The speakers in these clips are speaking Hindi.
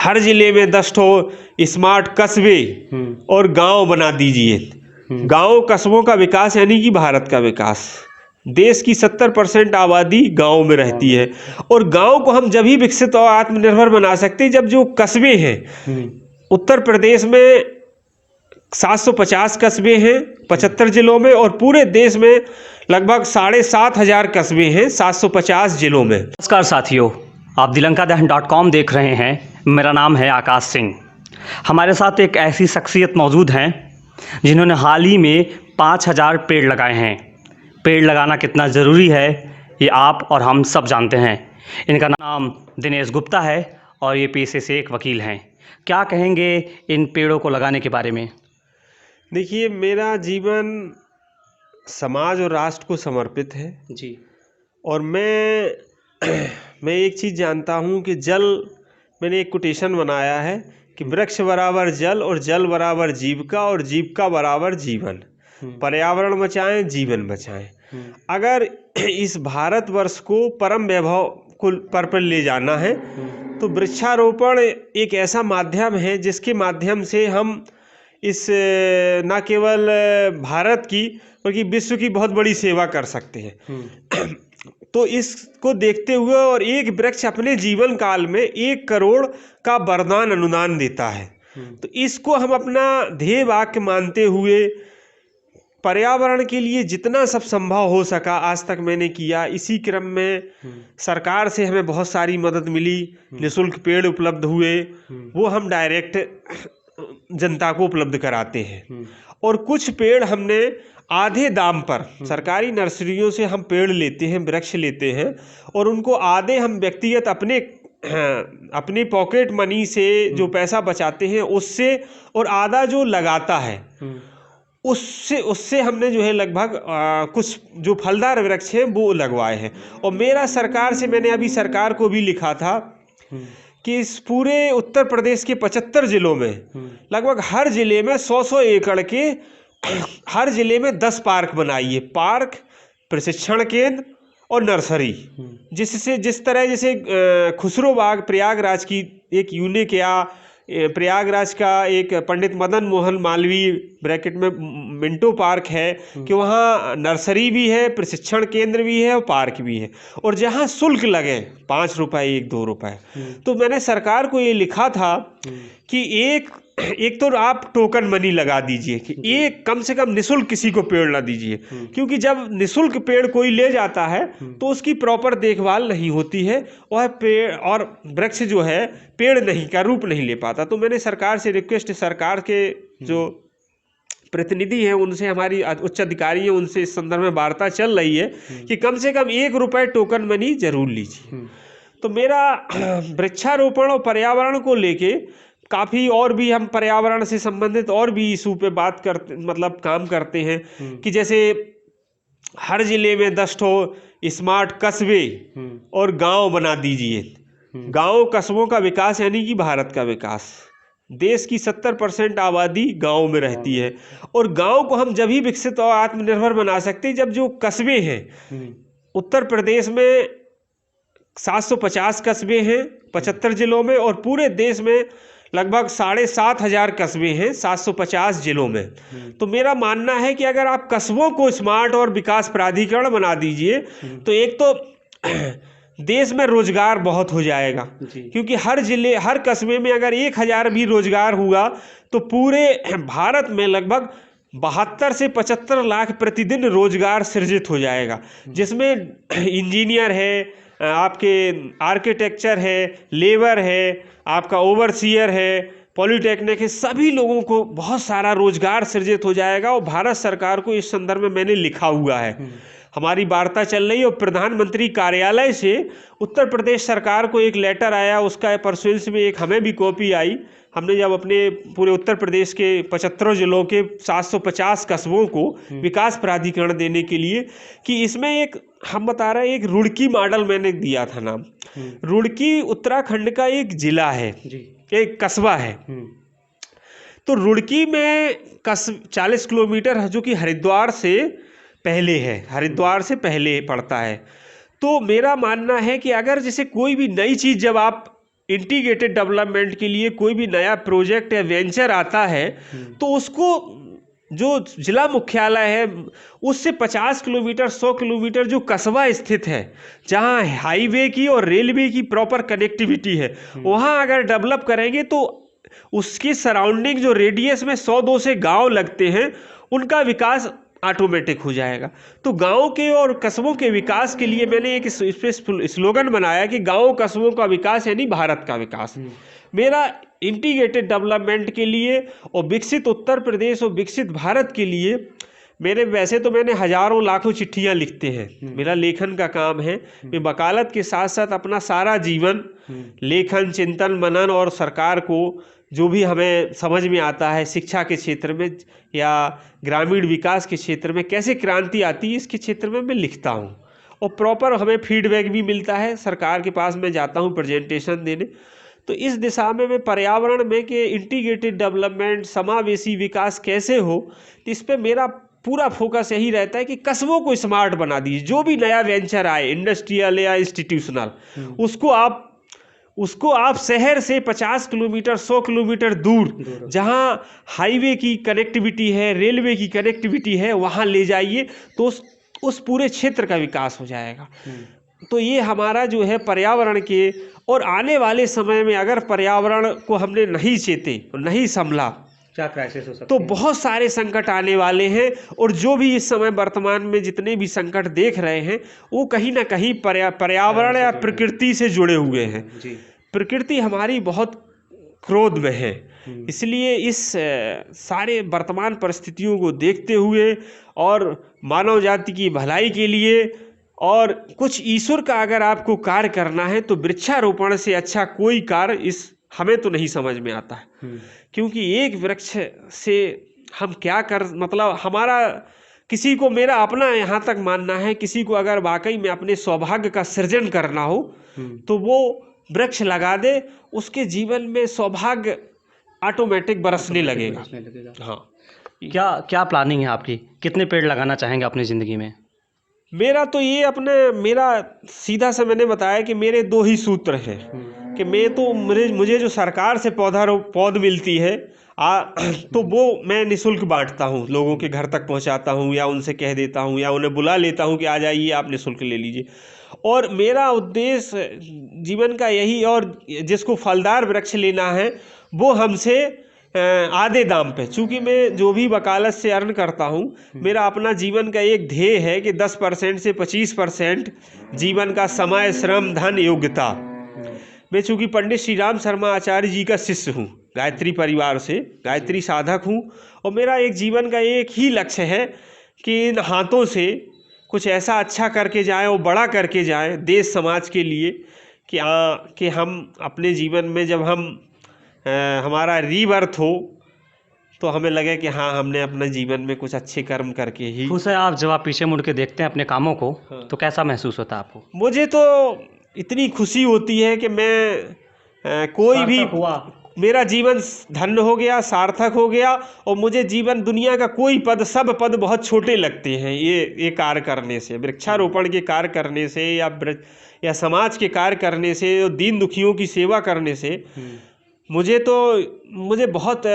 हर जिले में 10 ठो स्मार्ट कस्बे और गांव बना दीजिए। गांव कस्बों का विकास यानी कि भारत का विकास। देश की 70% आबादी गांव में रहती है और गांव को हम जब ही विकसित और आत्मनिर्भर बना सकते हैं जब जो कस्बे हैं, उत्तर प्रदेश में 750 कस्बे हैं 75 जिलों में, और पूरे देश में लगभग 7,500 कस्बे हैं 750 जिलों में। नमस्कार साथियों, आप dilankadan.com देख रहे हैं। मेरा नाम है आकाश सिंह। हमारे साथ एक ऐसी शख्सियत मौजूद हैं जिन्होंने हाल ही में 5,000 पेड़ लगाए हैं। पेड़ लगाना कितना ज़रूरी है ये आप और हम सब जानते हैं। इनका नाम दिनेश गुप्ता है और ये पेशे से एक वकील हैं। क्या कहेंगे इन पेड़ों को लगाने के बारे में? देखिए, मेरा जीवन समाज और राष्ट्र को समर्पित है जी। और मैं एक चीज़ जानता हूँ कि मैंने एक कोटेशन बनाया है कि वृक्ष बराबर जल और जल बराबर जीविका और जीविका बराबर जीवन। पर्यावरण बचाएं, जीवन बचाएं। अगर इस भारतवर्ष को परम वैभव को पर ले जाना है तो वृक्षारोपण एक ऐसा माध्यम है जिसके माध्यम से हम इस न केवल भारत की बल्कि विश्व की बहुत बड़ी सेवा कर सकते हैं। तो इसको देखते हुए और एक वृक्ष अपने जीवन काल में 1 करोड़ का वरदान अनुदान देता है, तो इसको हम अपना ध्येय वाक्य मानते हुए पर्यावरण के लिए जितना सब संभव हो सका आज तक मैंने किया। इसी क्रम में सरकार से हमें बहुत सारी मदद मिली, निःशुल्क पेड़ उपलब्ध हुए, वो हम डायरेक्ट जनता को उपलब्ध कराते हैं। और कुछ पेड़ हमने आधे दाम पर सरकारी नर्सरियों से हम पेड़ लेते हैं, वृक्ष लेते हैं, और उनको आधे हम व्यक्तिगत अपने पॉकेट मनी से जो पैसा बचाते हैं उससे, और आधा जो लगाता है उससे हमने जो है लगभग कुछ जो फलदार वृक्ष हैं वो लगवाए हैं। और मेरा सरकार से, मैंने अभी सरकार को भी लिखा था कि इस पूरे उत्तर प्रदेश के 75 जिलों में लगभग हर जिले में 100-100 एकड़ के हर जिले में 10 पार्क बनाइए। पार्क, प्रशिक्षण केंद्र और नर्सरी, जिससे जिस तरह जैसे खुसरो बाग प्रयागराज की एक यूनिक, या प्रयागराज का एक पंडित मदन मोहन मालवीय ब्रैकेट में मिंटो पार्क है कि वहाँ नर्सरी भी है, प्रशिक्षण केंद्र भी है और पार्क भी है, और जहाँ शुल्क लगे 5 रुपए 1-2 रुपए। तो मैंने सरकार को ये लिखा था कि एक तो आप टोकन मनी लगा दीजिए कि एक कम से कम निःशुल्क किसी को पेड़ ना दीजिए, क्योंकि जब निःशुल्क पेड़ कोई ले जाता है तो उसकी प्रॉपर देखभाल नहीं होती है, वह पेड़ और वृक्ष जो है पेड़ नहीं का रूप नहीं ले पाता। तो मैंने सरकार से रिक्वेस्ट, सरकार के जो प्रतिनिधि हैं उनसे, हमारी उच्च अधिकारी हैं उनसे इस संदर्भ में वार्ता चल रही है कि कम से कम 1 रुपए टोकन मनी जरूर लीजिए। तो मेरा वृक्षारोपण और पर्यावरण को लेके काफ़ी और भी हम पर्यावरण से संबंधित और भी इशू पे बात करते, मतलब काम करते हैं कि जैसे हर जिले में 10 ठो स्मार्ट कस्बे और गांव बना दीजिए। गांव कस्बों का विकास यानी कि भारत का विकास। देश की 70% आबादी गांव में रहती है और गांव को हम जब ही विकसित और आत्मनिर्भर बना सकते हैं जब जो कस्बे हैं, उत्तर प्रदेश में 750 कस्बे हैं 75 जिलों में, और पूरे देश में लगभग 7,500 कस्बे हैं 750 जिलों में। तो मेरा मानना है कि अगर आप कस्बों को स्मार्ट और विकास प्राधिकरण बना दीजिए तो एक तो देश में रोजगार बहुत हो जाएगा, क्योंकि हर जिले, हर कस्बे में अगर 1,000 भी रोजगार हुआ तो पूरे भारत में लगभग 72 से 75 लाख प्रतिदिन रोजगार सृजित हो जाएगा, जिसमें इंजीनियर है, आपके आर्किटेक्चर है, लेबर है, आपका ओवरसीयर है, पॉलिटेक्निक है, सभी लोगों को बहुत सारा रोजगार सृजित हो जाएगा। और भारत सरकार को इस संदर्भ में मैंने लिखा हुआ है, हमारी वार्ता चल रही है और प्रधानमंत्री कार्यालय से उत्तर प्रदेश सरकार को एक लेटर आया, उसका परसुएंस में एक हमें भी कॉपी आई। हमने जब अपने पूरे उत्तर प्रदेश के 75 जिलों के 750 कस्बों को विकास प्राधिकरण देने के लिए, कि इसमें एक हम बता रहे हैं, एक रुड़की मॉडल मैंने दिया था नाम। रुड़की उत्तराखंड का एक जिला है, एक कस्बा है। तो रुड़की में 40 किलोमीटर जो कि हरिद्वार से पहले है, हरिद्वार से पहले पड़ता है। तो मेरा मानना है कि अगर जैसे कोई भी नई चीज़ जब आप इंटीग्रेटेड डेवलपमेंट के लिए कोई भी नया प्रोजेक्ट या वेंचर आता है तो उसको जो जिला मुख्यालय है उससे 50 किलोमीटर 100 किलोमीटर जो कस्बा स्थित है जहां हाईवे की और रेलवे की प्रॉपर कनेक्टिविटी है, वहां अगर डेवलप करेंगे तो उसकी सराउंडिंग जो रेडियस में 100-200 गांव लगते हैं उनका विकास ऑटोमेटिक हो जाएगा। तो गांव के और कस्बों के विकास के लिए मैंने एक स्लोगन बनाया कि गांव कस्बों का विकास यानी भारत का विकास। मेरा इंटीग्रेटेड डेवलपमेंट के लिए और विकसित उत्तर प्रदेश और विकसित भारत के लिए वैसे तो मैंने हजारों लाखों चिट्ठियां लिखते हैं, मेरा लेखन का काम है। मैं वकालत के साथ साथ अपना सारा जीवन लेखन, चिंतन, मनन और सरकार को जो भी हमें समझ में आता है शिक्षा के क्षेत्र में या ग्रामीण विकास के क्षेत्र में कैसे क्रांति आती है इसके क्षेत्र में मैं लिखता हूँ। और प्रॉपर हमें फीडबैक भी मिलता है, सरकार के पास मैं जाता हूँ प्रेजेंटेशन देने। तो इस दिशा में मैं पर्यावरण में कि इंटीग्रेटेड डेवलपमेंट, समावेशी विकास कैसे हो, तो इस पर मेरा पूरा फोकस यही रहता है कि कस्बों को स्मार्ट बना दीजिए। जो भी नया वेंचर आए इंडस्ट्रियल या इंस्टीट्यूशनल, उसको आप शहर से 50 किलोमीटर 100 किलोमीटर दूर जहां हाईवे की कनेक्टिविटी है, रेलवे की कनेक्टिविटी है, वहां ले जाइए तो उस पूरे क्षेत्र का विकास हो जाएगा। तो ये हमारा जो है पर्यावरण के, और आने वाले समय में अगर पर्यावरण को हमने नहीं चेते, नहीं संभला, क्या क्राइसिस हो सकता तो बहुत सारे संकट आने वाले हैं। और जो भी इस समय वर्तमान में जितने भी संकट देख रहे हैं वो कहीं ना कहीं पर्यावरण या प्रकृति से जुड़े हुए हैं। प्रकृति हमारी बहुत क्रोध में है, इसलिए इस सारे वर्तमान परिस्थितियों को देखते हुए और मानव जाति की भलाई के लिए और कुछ ईश्वर का अगर आपको कार्य करना है तो वृक्षारोपण से अच्छा कोई कार्य हमें तो नहीं समझ में आता है। क्योंकि एक वृक्ष से हम क्या मतलब हमारा किसी को, मेरा अपना यहाँ तक मानना है, किसी को अगर वाकई में अपने सौभाग्य का सृजन करना हो तो वो वृक्ष लगा दे, उसके जीवन में सौभाग्य ऑटोमेटिक बरसने लगेगा। हाँ, क्या प्लानिंग है आपकी? कितने पेड़ लगाना चाहेंगे अपनी ज़िंदगी में? मेरा तो ये मेरा सीधा सा मैंने बताया कि मेरे 2 ही सूत्र हैं कि मुझे जो सरकार से पौध मिलती है तो वो मैं निःशुल्क बांटता हूँ, लोगों के घर तक पहुँचाता हूँ या उनसे कह देता हूँ या उन्हें बुला लेता हूँ कि आ जाइए आप निःशुल्क ले लीजिए। और मेरा उद्देश्य जीवन का यही, और जिसको फलदार वृक्ष लेना है वो हमसे आधे दाम पे, चूँकि मैं जो भी वकालत से अर्न करता हूँ, मेरा अपना जीवन का एक ध्येय है कि 10% से 25% जीवन का समय, श्रम, धन, योग्यता। मैं चूँकि पंडित श्री राम शर्मा आचार्य जी का शिष्य हूँ, गायत्री परिवार से, गायत्री साधक हूँ, और मेरा एक जीवन का एक ही लक्ष्य है कि इन हाथों से कुछ ऐसा अच्छा करके जाएं और बड़ा करके जाएं देश समाज के लिए कि हम अपने जीवन में जब हमारा रीबर्थ हो तो हमें लगे कि हाँ, हमने अपने जीवन में कुछ अच्छे कर्म करके ही। खुश है आप जब आप पीछे मुड़ के देखते हैं अपने कामों को? हाँ। तो कैसा महसूस होता है आपको? मुझे तो इतनी खुशी होती है कि मैं कोई भी मेरा जीवन धन्य हो गया, सार्थक हो गया, और मुझे जीवन दुनिया का कोई पद, सब पद बहुत छोटे लगते हैं ये कार्य करने से, वृक्षारोपण के कार्य करने से या समाज के कार्य करने से, दीन दुखियों की सेवा करने से। मुझे बहुत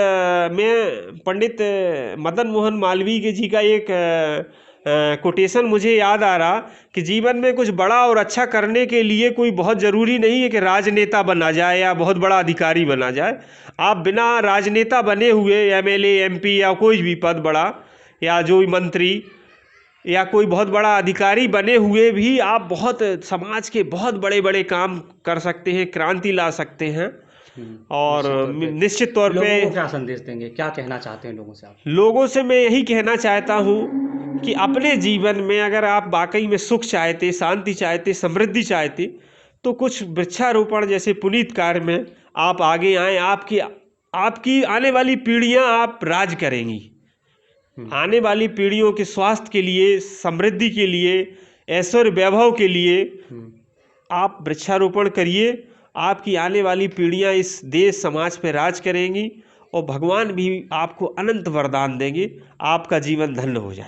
मैं पंडित मदन मोहन मालवीय जी का एक कोटेशन मुझे याद आ रहा कि जीवन में कुछ बड़ा और अच्छा करने के लिए कोई बहुत ज़रूरी नहीं है कि राजनेता बना जाए या बहुत बड़ा अधिकारी बना जाए। आप बिना राजनेता बने हुए MLA MP या कोई भी पद बड़ा, या जो मंत्री या कोई बहुत बड़ा अधिकारी बने हुए भी आप बहुत समाज के बहुत बड़े बड़े काम कर सकते हैं, क्रांति ला सकते हैं। और निश्चित तौर पे लोगों को क्या संदेश देंगे, क्या कहना चाहते हैं लोगों से आप? लोगों से मैं यही कहना चाहता हूँ कि अपने जीवन में अगर आप वाकई में सुख चाहते, शांति चाहते, समृद्धि चाहते, तो कुछ वृक्षारोपण जैसे पुनीत कार्य में आप आगे आएँ। आपकी आने वाली पीढ़ियाँ आप राज करेंगी। आने वाली पीढ़ियों के स्वास्थ्य के लिए, समृद्धि के लिए, ऐश्वर्य वैभव के लिए आप वृक्षारोपण करिए। आपकी आने वाली पीढ़ियां इस देश समाज पर राज करेंगी और भगवान भी आपको अनंत वरदान देंगे, आपका जीवन धन्य हो जाए।